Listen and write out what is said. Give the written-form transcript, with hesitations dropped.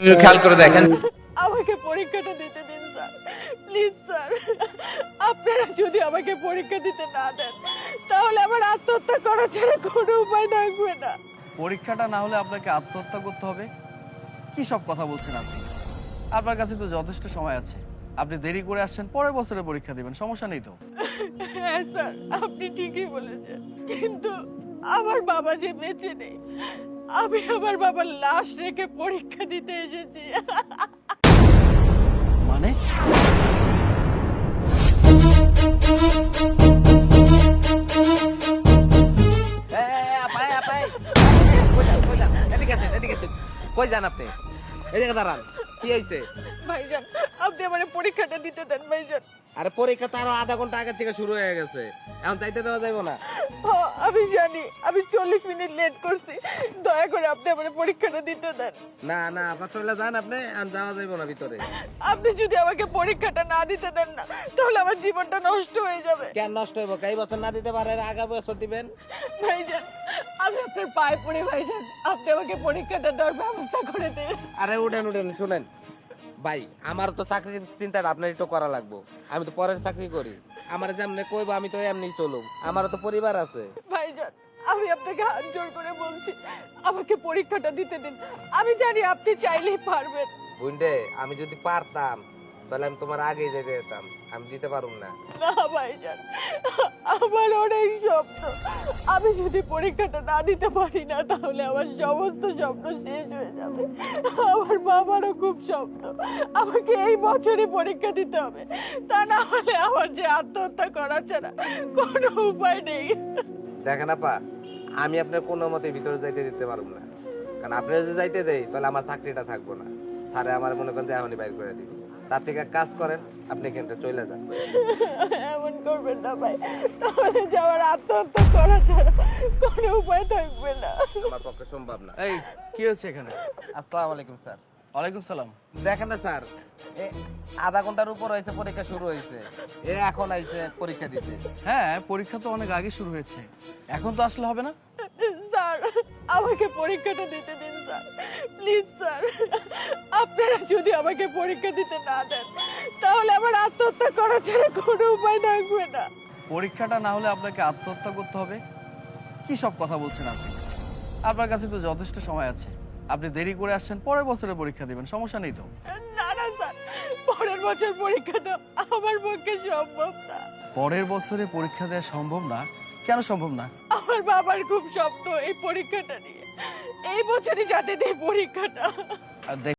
খেয়াল করে দেখেন। আমাকে পরীক্ষাটা দিতে দিন স্যার, প্লিজ স্যার। আপনারা যদি আমাকে পরীক্ষা দিতে না দেন তাহলে আমার আত্মহত্যা করা ছাড়া কোনো উপায় থাকবে না। পরীক্ষাটা না হলে আপনাকে আত্মহত্যা করতে হবে? কি সব কথা বলছেন আপনি? আপনার কাছে তো যথেষ্ট সময় আছে। আপনি দেরি করে আসছেন, পরের বছরে পরীক্ষা দিবেন, সমস্যা নেই তো। হ্যাঁ স্যার, আপনি ঠিকই বলেছেন, কিন্তু আমার বাবা যে বেঁচে নেই, আমি আমার বাবার লাশ রেখে পরীক্ষা দিতে এসেছি। মানে? কই যান আপনি? এই জায়গা দাঁড়ান। কি হয়েছে? ভাইজান, আপনি আমার পরীক্ষাটা দিতে দেন ভাইজান। আরে পরীক্ষা তো আরো আধা ঘন্টা আগে থেকে শুরু হয়ে গেছে, এখন চাইতে দেওয়া যাবে না। আমি জানি আমি 40 মিনিট লেট করছি, দয়া করে আপনি আমার পরীক্ষাটা দিতে দেন। না না, আপনার চলে যান, আপনি আর যাওয়া যাবে না ভিতরে। আপনি যদি আমাকে পরীক্ষাটা না দিতে দেন না তাহলে আমার জীবনটা নষ্ট হয়ে যাবে। কেন নষ্ট হইব? এই বছর না দিতে পারেন, আগামী বছর দিবেন। ভাইজান, আমি আপনার পায়ে পড়ে ভাইজান, আপনি আমাকে পরীক্ষাটা দেওয়ার ব্যবস্থা করে দিন। আরে উঠেন উঠেন, শুনেন ভাই, আমার তো চাকরির চিন্তাটা আপনার একটু করা লাগবো। আমি তো পরের চাকরি করি, আমার যেমনি কইবো আমি তো এমনি চলুম, আমারও তো পরিবার আছে। ভাইজান, আমি আপনাকে হাত জোড় করে বলছি, আমাকে পরীক্ষাটা দিতে দিন। আমি জানি আপনি চাইলেই পারবেন। বুঝলে, আমি যদি পারতাম তাহলে আমি তোমার আগেই যেতে যেতাম, আমি দিতে পারুম না। না ভাইজান, আমার অনেক স্বপ্ন, আমি যদি পরীক্ষাটা না দিতে পারি না তাহলে আমার সমস্ত স্বপ্ন শেষ হয়ে যাবে। আমার বাবারও খুব স্বপ্ন, আমাকে এই বছরই পরীক্ষা দিতে হবে, তা না হলে আমার যে আত্মহত্যা করা ছাড়া কোনো উপায় নেই। দেখেন আপা, আমি আপনার কোনো মতে ভিতরে যাইতে দিতে পারবো না, কারণ আপনি যদি যাইতে দেই তাহলে আমার চাকরিটা থাকবো না। স্যারে আমার মনে করেন যে এখনই বাইর করে দিব। তার থেকে এক কাজ করেন, আপনি কিন্তু চলে যান। এমন করবেন না ভাই, তাহলে যে আমার আত্মহত্যা করা ছাড়া কোনো উপায় থাকবে না। আমার পক্ষে সম্ভব না। এই, কি হচ্ছে এখানে? আসসালামু আলাইকুম স্যার। ওয়ালাইকুম সালাম। দেখেন না স্যার, আধা ঘন্টার উপর হয়েছে পরীক্ষা শুরু হয়েছে, এখন আইছে পরীক্ষা দিতে। হ্যাঁ, পরীক্ষা তো অনেক আগে শুরু হয়েছে, এখন তো আসলে হবে না। স্যার, আমাকে পরীক্ষাটা দিতে দিন স্যার, প্লিজ স্যার। আপনারা যদি আমাকে পরীক্ষা দিতে না দেন তাহলে আমার আত্মহত্যা করা ছাড়া কোনো উপায় থাকবে না। পরীক্ষাটা না হলে আপনাকে আত্মহত্যা করতে হবে? কি সব কথা বলছেন আপনি? আপনার কাছে তো যথেষ্ট সময় আছে। আপনি দেরি করে আসছেন, পরের বছরে পরীক্ষা দিবেন, সমস্যা নেই তো। না না স্যার, পরের বছর পরীক্ষা তো আমার পক্ষে সম্ভব না। পরের বছরে পরীক্ষা দেওয়া সম্ভব না? কেন সম্ভব না? আমার বাবার খুব স্বপ্ন এই পরীক্ষাটা নিয়ে, এই বছরই যাতে দেয় পরীক্ষাটা। আর